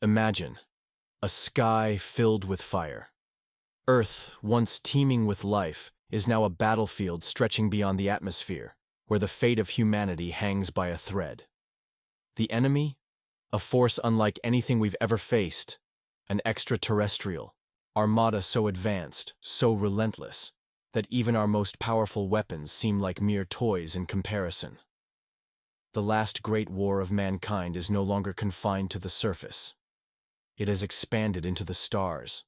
Imagine a sky filled with fire. Earth, once teeming with life, is now a battlefield stretching beyond the atmosphere, where the fate of humanity hangs by a thread. The enemy? A force unlike anything we've ever faced. An extraterrestrial armada so advanced, so relentless, that even our most powerful weapons seem like mere toys in comparison. The last great war of mankind is no longer confined to the surface. It has expanded into the stars.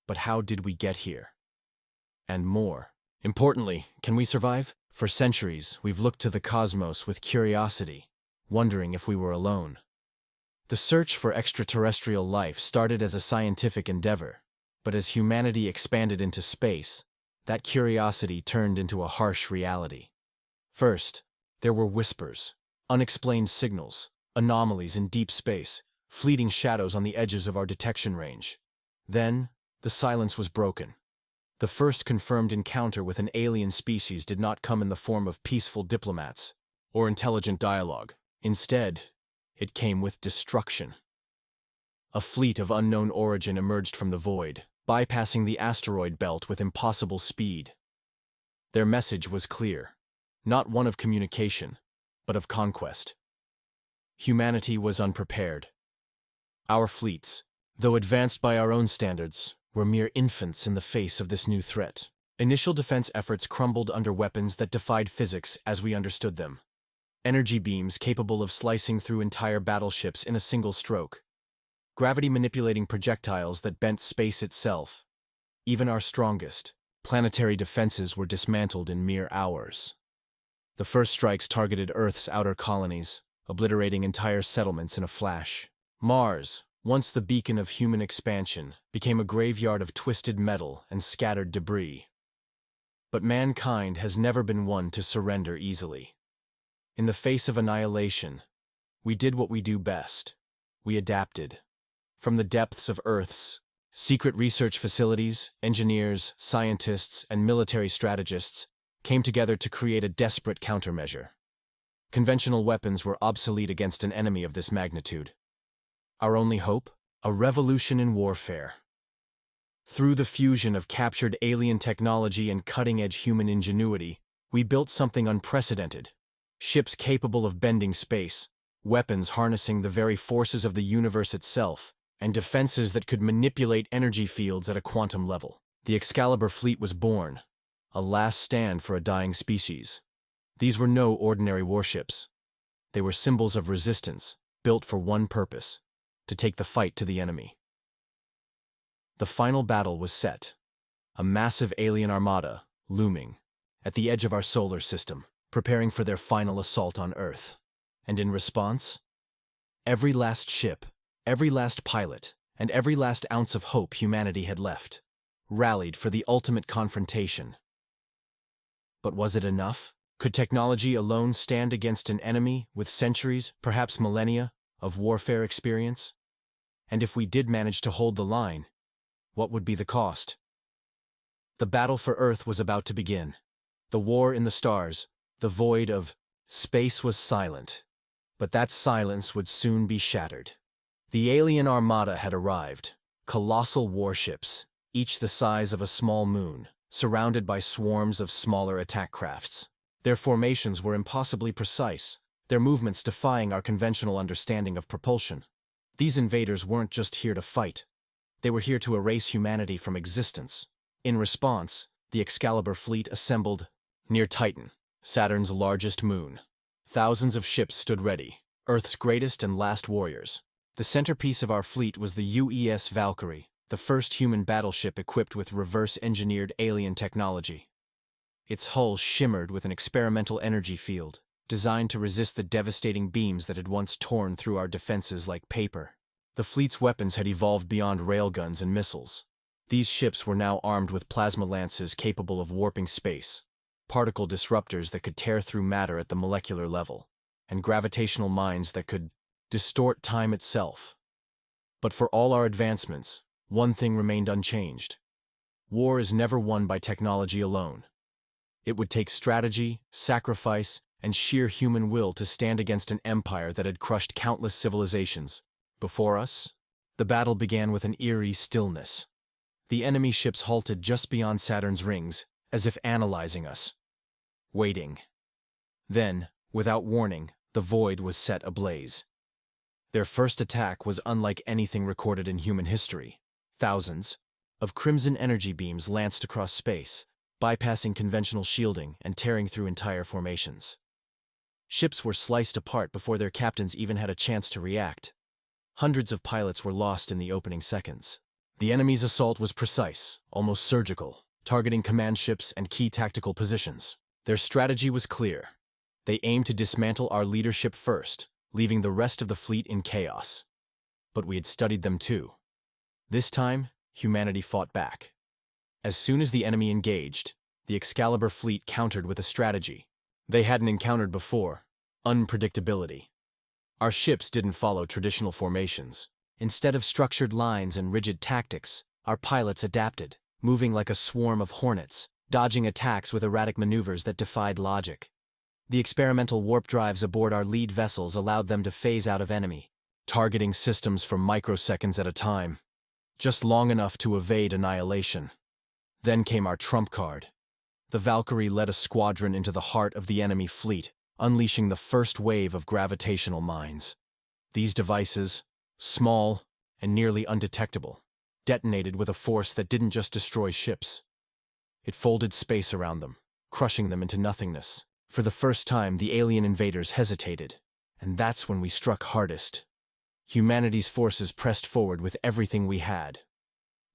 But how did we get here? And more importantly, can we survive? For centuries, we've looked to the cosmos with curiosity, wondering if we were alone. The search for extraterrestrial life started as a scientific endeavor, but as humanity expanded into space, that curiosity turned into a harsh reality. First, there were whispers, unexplained signals, anomalies in deep space, fleeting shadows on the edges of our detection range. Then, the silence was broken. The first confirmed encounter with an alien species did not come in the form of peaceful diplomats or intelligent dialogue. Instead, it came with destruction. A fleet of unknown origin emerged from the void, bypassing the asteroid belt with impossible speed. Their message was clear, not one of communication, but of conquest. Humanity was unprepared. Our fleets, though advanced by our own standards, were mere infants in the face of this new threat. Initial defense efforts crumbled under weapons that defied physics as we understood them. Energy beams capable of slicing through entire battleships in a single stroke. Gravity-manipulating projectiles that bent space itself. Even our strongest, planetary defenses were dismantled in mere hours. The first strikes targeted Earth's outer colonies, obliterating entire settlements in a flash. Mars, once the beacon of human expansion, became a graveyard of twisted metal and scattered debris. But mankind has never been one to surrender easily. In the face of annihilation, we did what we do best. We adapted. From the depths of Earth's secret research facilities, engineers, scientists, and military strategists came together to create a desperate countermeasure. Conventional weapons were obsolete against an enemy of this magnitude. Our only hope? A revolution in warfare. Through the fusion of captured alien technology and cutting-edge human ingenuity, we built something unprecedented. Ships capable of bending space, weapons harnessing the very forces of the universe itself, and defenses that could manipulate energy fields at a quantum level. The Excalibur fleet was born, a last stand for a dying species. These were no ordinary warships. They were symbols of resistance, built for one purpose: to take the fight to the enemy. The final battle was set. A massive alien armada, looming, at the edge of our solar system, preparing for their final assault on Earth. And in response, every last ship, every last pilot, and every last ounce of hope humanity had left, rallied for the ultimate confrontation. But was it enough? Could technology alone stand against an enemy with centuries, perhaps millennia, of warfare experience? And if we did manage to hold the line, what would be the cost? The battle for Earth was about to begin. The war in the stars, the void of space was silent. But that silence would soon be shattered. The alien armada had arrived. Colossal warships, each the size of a small moon, surrounded by swarms of smaller attack crafts. Their formations were impossibly precise, their movements defying our conventional understanding of propulsion. These invaders weren't just here to fight. They were here to erase humanity from existence. In response, the Excalibur fleet assembled near Titan, Saturn's largest moon. Thousands of ships stood ready, Earth's greatest and last warriors. The centerpiece of our fleet was the UES Valkyrie, the first human battleship equipped with reverse-engineered alien technology. Its hull shimmered with an experimental energy field, designed to resist the devastating beams that had once torn through our defenses like paper. The fleet's weapons had evolved beyond railguns and missiles. These ships were now armed with plasma lances capable of warping space, particle disruptors that could tear through matter at the molecular level, and gravitational mines that could distort time itself. But for all our advancements, one thing remained unchanged. War is never won by technology alone. It would take strategy, sacrifice, and sheer human will to stand against an empire that had crushed countless civilizations before us The battle began with an eerie stillness. The enemy ships halted just beyond Saturn's rings, as if analyzing us. Waiting. Then, without warning, the void was set ablaze. Their first attack was unlike anything recorded in human history. Thousands of crimson energy beams lanced across space, bypassing conventional shielding and tearing through entire formations. Ships were sliced apart before their captains even had a chance to react. Hundreds of pilots were lost in the opening seconds. The enemy's assault was precise, almost surgical, targeting command ships and key tactical positions. Their strategy was clear. They aimed to dismantle our leadership first, leaving the rest of the fleet in chaos. But we had studied them too. This time, humanity fought back. As soon as the enemy engaged, the Excalibur fleet countered with a strategy they hadn't encountered before: unpredictability. Our ships didn't follow traditional formations. Instead of structured lines and rigid tactics, our pilots adapted, moving like a swarm of hornets, dodging attacks with erratic maneuvers that defied logic. The experimental warp drives aboard our lead vessels allowed them to phase out of enemy, targeting systems for microseconds at a time, just long enough to evade annihilation. Then came our trump card. The Valkyrie led a squadron into the heart of the enemy fleet, unleashing the first wave of gravitational mines. These devices, small and nearly undetectable, detonated with a force that didn't just destroy ships. It folded space around them, crushing them into nothingness. For the first time, the alien invaders hesitated, and that's when we struck hardest. Humanity's forces pressed forward with everything we had.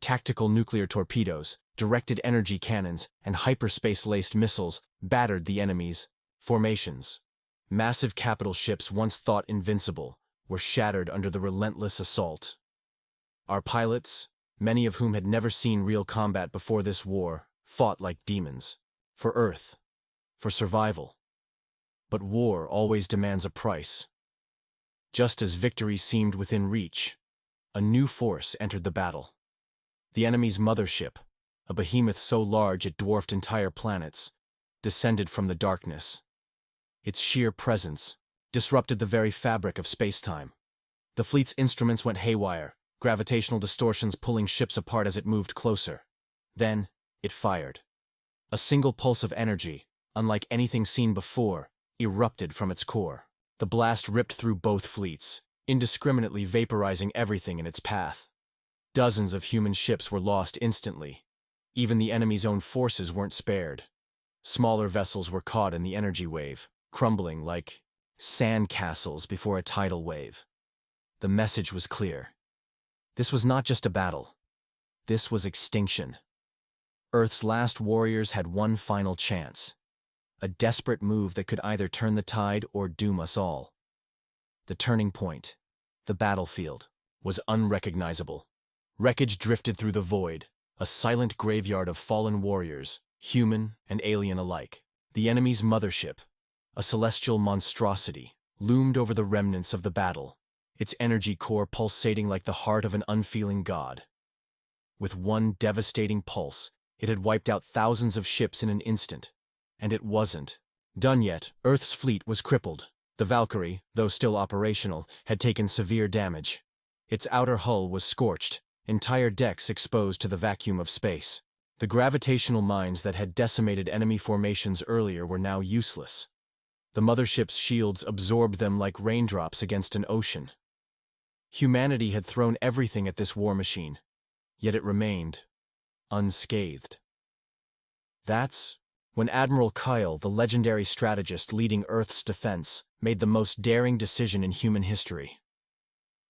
Tactical nuclear torpedoes, directed energy cannons, and hyperspace-laced missiles battered the enemy's formations. Massive capital ships once thought invincible were shattered under the relentless assault. Our pilots, many of whom had never seen real combat before this war, fought like demons. For Earth. For survival. But war always demands a price. Just as victory seemed within reach, a new force entered the battle. The enemy's mothership, a behemoth so large it dwarfed entire planets, descended from the darkness. Its sheer presence disrupted the very fabric of space-time. The fleet's instruments went haywire, gravitational distortions pulling ships apart as it moved closer. Then, it fired. A single pulse of energy, unlike anything seen before, erupted from its core. The blast ripped through both fleets, indiscriminately vaporizing everything in its path. Dozens of human ships were lost instantly. Even the enemy's own forces weren't spared. Smaller vessels were caught in the energy wave, crumbling like sand castles before a tidal wave. The message was clear. This was not just a battle. This was extinction. Earth's last warriors had one final chance. A desperate move that could either turn the tide or doom us all. The turning point, the battlefield, was unrecognizable. Wreckage drifted through the void, a silent graveyard of fallen warriors, human and alien alike. The enemy's mothership, a celestial monstrosity, loomed over the remnants of the battle, its energy core pulsating like the heart of an unfeeling god. With one devastating pulse, it had wiped out thousands of ships in an instant. And it wasn't done yet. Earth's fleet was crippled. The Valkyrie, though still operational, had taken severe damage. Its outer hull was scorched, entire decks exposed to the vacuum of space. The gravitational mines that had decimated enemy formations earlier were now useless. The mothership's shields absorbed them like raindrops against an ocean. Humanity had thrown everything at this war machine, yet it remained unscathed. That's when Admiral Kyle, the legendary strategist leading Earth's defense, made the most daring decision in human history.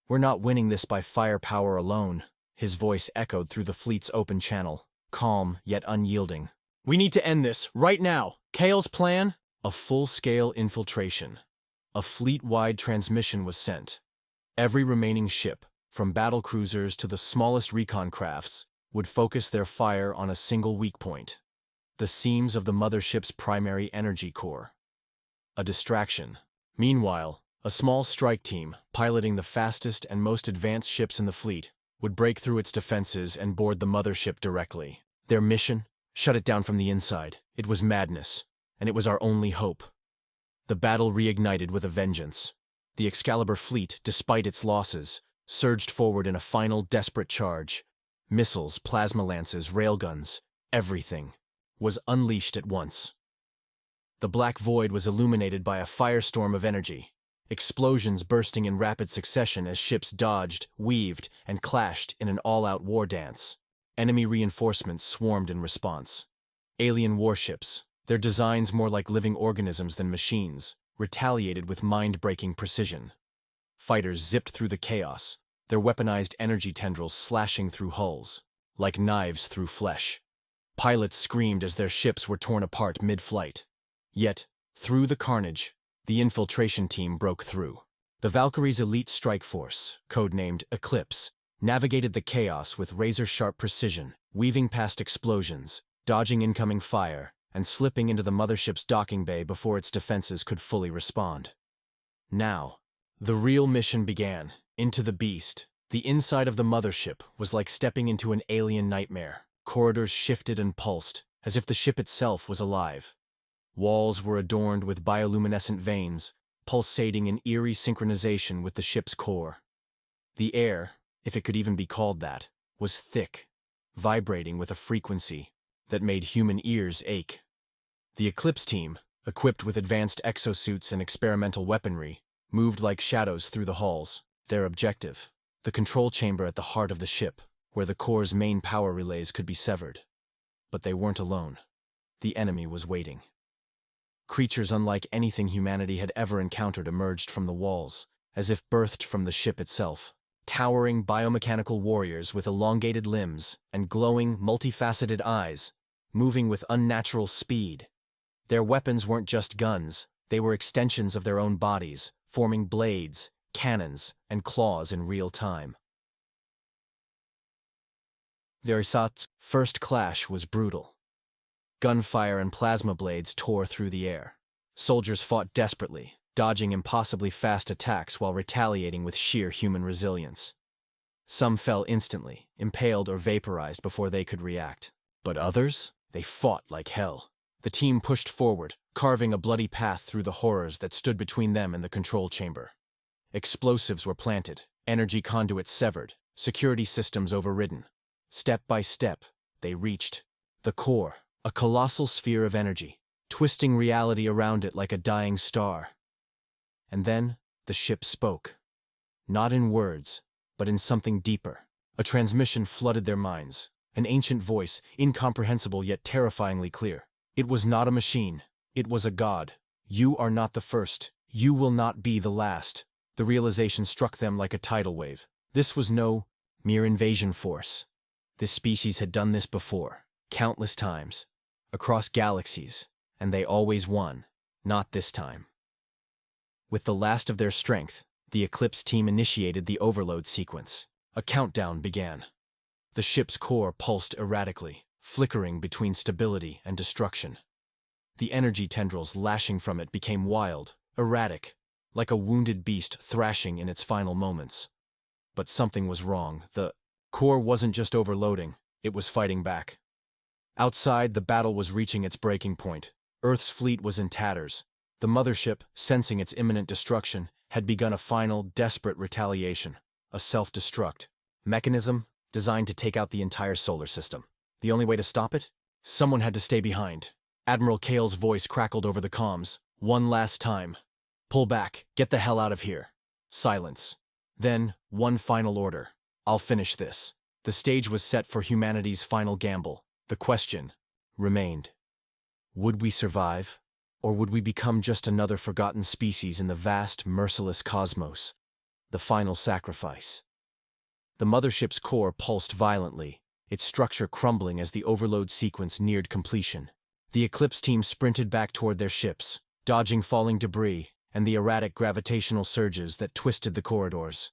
"We're not winning this by firepower alone," his voice echoed through the fleet's open channel, calm yet unyielding. "We need to end this, right now. Kyle's plan?" A full-scale infiltration. A fleet-wide transmission was sent. Every remaining ship, from battle cruisers to the smallest recon crafts, would focus their fire on a single weak point: the seams of the mothership's primary energy core. A distraction. Meanwhile, a small strike team, piloting the fastest and most advanced ships in the fleet, would break through its defenses and board the mothership directly. Their mission? Shut it down from the inside. It was madness, and it was our only hope. The battle reignited with a vengeance. The Excalibur fleet, despite its losses, surged forward in a final desperate charge. Missiles, plasma lances, railguns, everything was unleashed at once. The black void was illuminated by a firestorm of energy, explosions bursting in rapid succession as ships dodged, weaved, and clashed in an all-out war dance. Enemy reinforcements swarmed in response. Alien warships, their designs more like living organisms than machines, retaliated with mind-breaking precision. Fighters zipped through the chaos, their weaponized energy tendrils slashing through hulls, like knives through flesh. Pilots screamed as their ships were torn apart mid-flight. Yet, through the carnage, the infiltration team broke through. The Valkyries' elite strike force, codenamed Eclipse, navigated the chaos with razor-sharp precision, weaving past explosions, dodging incoming fire, and slipping into the mothership's docking bay before its defenses could fully respond. Now, the real mission began. Into the beast. The inside of the mothership was like stepping into an alien nightmare. Corridors shifted and pulsed, as if the ship itself was alive. Walls were adorned with bioluminescent veins, pulsating in eerie synchronization with the ship's core. The air, if it could even be called that, was thick, vibrating with a frequency that made human ears ache. The Eclipse team, equipped with advanced exosuits and experimental weaponry, moved like shadows through the halls. Their objective, the control chamber at the heart of the ship, where the core's main power relays could be severed. But they weren't alone. The enemy was waiting. Creatures unlike anything humanity had ever encountered emerged from the walls, as if birthed from the ship itself. Towering biomechanical warriors with elongated limbs and glowing, multifaceted eyes, moving with unnatural speed. Their weapons weren't just guns, they were extensions of their own bodies, forming blades, cannons, and claws in real time. Their first clash was brutal. Gunfire and plasma blades tore through the air. Soldiers fought desperately, dodging impossibly fast attacks while retaliating with sheer human resilience. Some fell instantly, impaled or vaporized before they could react. But others? They fought like hell. The team pushed forward, carving a bloody path through the horrors that stood between them and the control chamber. Explosives were planted, energy conduits severed, security systems overridden. Step by step, they reached the core, a colossal sphere of energy, twisting reality around it like a dying star. And then, the ship spoke. Not in words, but in something deeper. A transmission flooded their minds, an ancient voice, incomprehensible yet terrifyingly clear. It was not a machine, it was a god. You are not the first, you will not be the last. The realization struck them like a tidal wave. This was no mere invasion force. This species had done this before, countless times, across galaxies, and they always won, not this time. With the last of their strength, the Eclipse team initiated the overload sequence. A countdown began. The ship's core pulsed erratically, flickering between stability and destruction. The energy tendrils lashing from it became wild, erratic, like a wounded beast thrashing in its final moments. But something was wrong. The core wasn't just overloading, it was fighting back. Outside, the battle was reaching its breaking point. Earth's fleet was in tatters. The mothership, sensing its imminent destruction, had begun a final, desperate retaliation. A self-destruct mechanism designed to take out the entire solar system. The only way to stop it? Someone had to stay behind. Admiral Kale's voice crackled over the comms. One last time. Pull back. Get the hell out of here. Silence. Then, one final order. I'll finish this. The stage was set for humanity's final gamble. The question remained. Would we survive? Or would we become just another forgotten species in the vast, merciless cosmos? The final sacrifice. The mothership's core pulsed violently, its structure crumbling as the overload sequence neared completion. The Eclipse team sprinted back toward their ships, dodging falling debris and the erratic gravitational surges that twisted the corridors.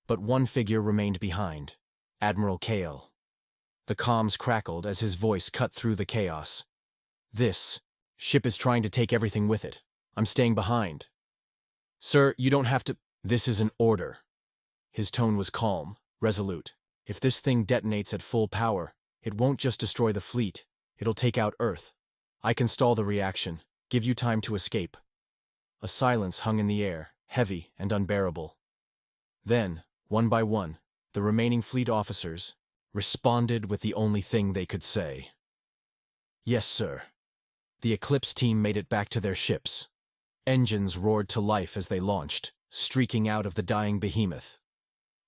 But one figure remained behind, Admiral Kale. The comms crackled as his voice cut through the chaos. This ship is trying to take everything with it. I'm staying behind. Sir, you don't have to. This is an order. His tone was calm, resolute. If this thing detonates at full power, it won't just destroy the fleet, it'll take out Earth. I can stall the reaction, give you time to escape. A silence hung in the air, heavy and unbearable. Then, One by one, the remaining fleet officers responded with the only thing they could say. Yes, sir. The Eclipse team made it back to their ships. Engines roared to life as they launched, streaking out of the dying behemoth.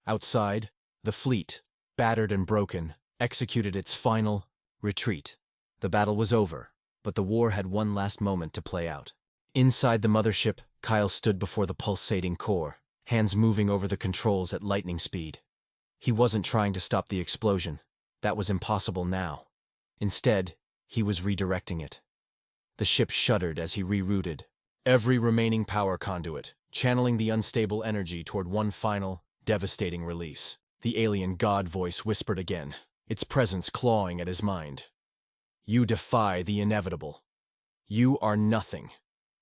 Outside, the fleet, battered and broken, executed its final retreat. The battle was over, but the war had one last moment to play out. Inside the mothership, Kyle stood before the pulsating core, hands moving over the controls at lightning speed. He wasn't trying to stop the explosion. That was impossible now. Instead, he was redirecting it. The ship shuddered as he rerouted every remaining power conduit, channeling the unstable energy toward one final, devastating release. The alien god voice whispered again, its presence clawing at his mind. You defy the inevitable. You are nothing.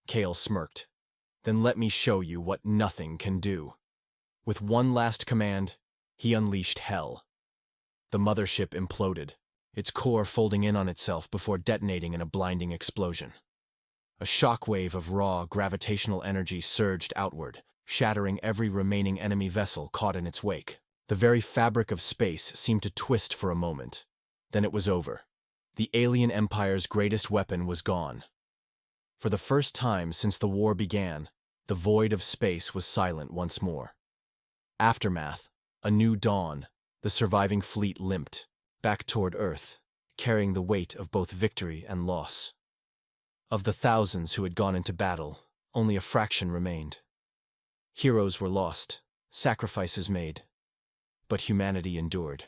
Kale smirked. Then let me show you what nothing can do. With one last command, he unleashed hell. The mothership imploded, its core folding in on itself before detonating in a blinding explosion. A shockwave of raw, gravitational energy surged outward, shattering every remaining enemy vessel caught in its wake. The very fabric of space seemed to twist for a moment. Then it was over. The alien empire's greatest weapon was gone. For the first time since the war began, the void of space was silent once more. Aftermath, a new dawn, the surviving fleet limped, back toward Earth, carrying the weight of both victory and loss. Of the thousands who had gone into battle, only a fraction remained. Heroes were lost, sacrifices made, but humanity endured.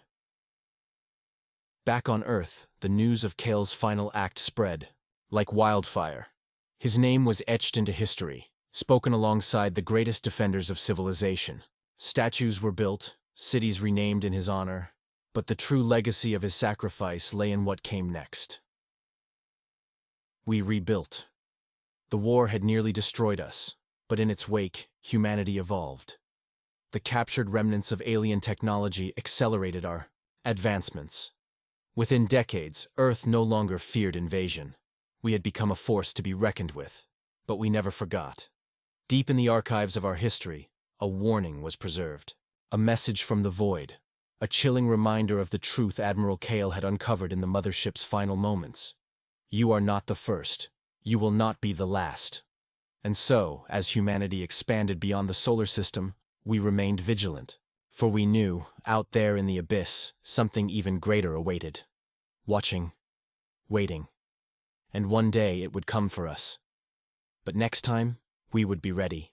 Back on Earth, the news of Kale's final act spread, like wildfire. His name was etched into history, spoken alongside the greatest defenders of civilization. Statues were built, cities renamed in his honor, but the true legacy of his sacrifice lay in what came next. We rebuilt. The war had nearly destroyed us, but in its wake, humanity evolved. The captured remnants of alien technology accelerated our advancements. Within decades, Earth no longer feared invasion. We had become a force to be reckoned with, but we never forgot. Deep in the archives of our history, a warning was preserved. A message from the void, a chilling reminder of the truth Admiral Kale had uncovered in the mothership's final moments. You are not the first. You will not be the last. And so, as humanity expanded beyond the solar system, we remained vigilant. For we knew, out there in the abyss, something even greater awaited. Watching, waiting. And one day it would come for us. But next time, we would be ready.